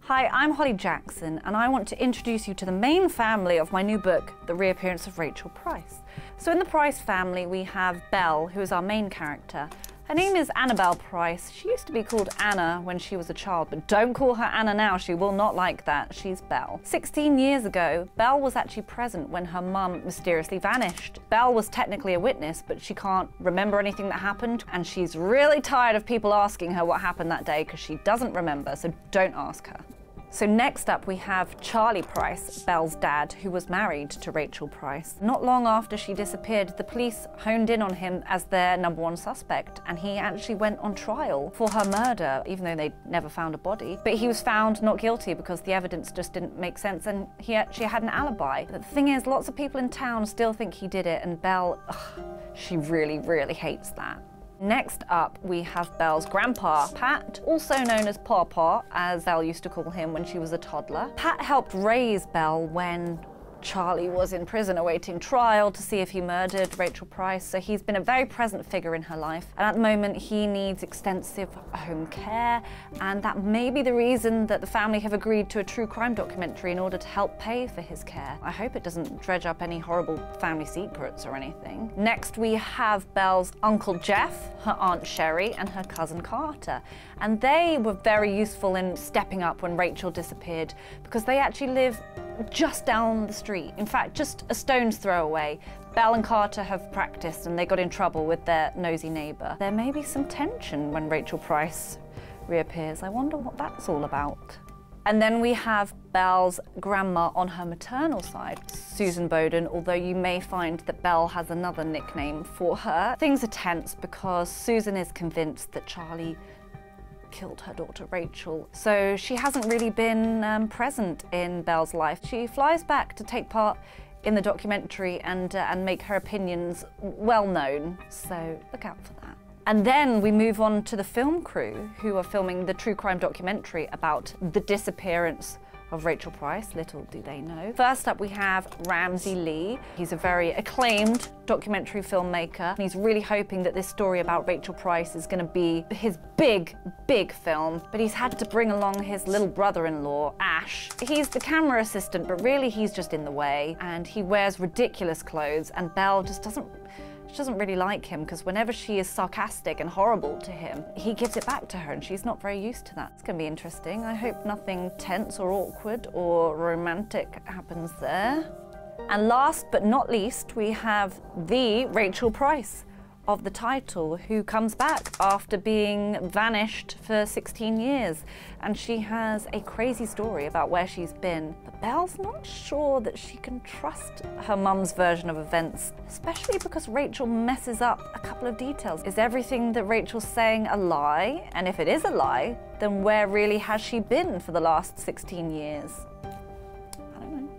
Hi, I'm Holly Jackson, and I want to introduce you to the main family of my new book, The Reappearance of Rachel Price. So in the Price family, we have Belle, who is our main character. Her name is Annabelle Price. She used to be called Anna when she was a child, but don't call her Anna now, she will not like that. She's Belle. 16 years ago, Belle was actually present when her mum mysteriously vanished. Belle was technically a witness, but she can't remember anything that happened, and she's really tired of people asking her what happened that day because she doesn't remember, so don't ask her. So next up we have Charlie Price, Belle's dad, who was married to Rachel Price. Not long after she disappeared, the police honed in on him as their #1 suspect, and he actually went on trial for her murder, even though they never found a body. But he was found not guilty because the evidence just didn't make sense, and he actually had an alibi. But the thing is, lots of people in town still think he did it, and Belle, she really, really hates that. Next up, we have Belle's grandpa, Pat, also known as Pawpaw, as Belle used to call him when she was a toddler. Pat helped raise Belle when Charlie was in prison awaiting trial to see if he murdered Rachel Price, so he's been a very present figure in her life. And at the moment, he needs extensive home care, and that may be the reason that the family have agreed to a true crime documentary in order to help pay for his care. I hope it doesn't dredge up any horrible family secrets or anything. Next, we have Belle's Uncle Jeff, her Aunt Sherry, and her cousin Carter. And they were very useful in stepping up when Rachel disappeared because they actually live just down the street. In fact, just a stone's throw away. Belle and Carter have practiced and they got in trouble with their nosy neighbour. There may be some tension when Rachel Price reappears. I wonder what that's all about. And then we have Belle's grandma on her maternal side, Susan Bowden, although you may find that Belle has another nickname for her. Things are tense because Susan is convinced that Charlie killed her daughter Rachel, so she hasn't really been present in Belle's life. She flies back to take part in the documentary and make her opinions well known, so look out for that. And then we move on to the film crew who are filming the true crime documentary about the disappearance of Rachel Price, little do they know. First up we have Ramsey Lee. He's a very acclaimed documentary filmmaker. He's really hoping that this story about Rachel Price is going to be his big film, but he's had to bring along his little brother-in-law, Ash. He's the camera assistant, but really he's just in the way, and he wears ridiculous clothes, and Belle just doesn't really like him because whenever she is sarcastic and horrible to him, he gives it back to her, and she's not very used to that. It's going to be interesting. I hope nothing tense or awkward or romantic happens there. And last but not least, we have the Rachel Price of the title, who comes back after being vanished for 16 years. And she has a crazy story about where she's been. But Belle's not sure that she can trust her mum's version of events, especially because Rachel messes up a couple of details. Is everything that Rachel's saying a lie? And if it is a lie, then where really has she been for the last 16 years? I don't know.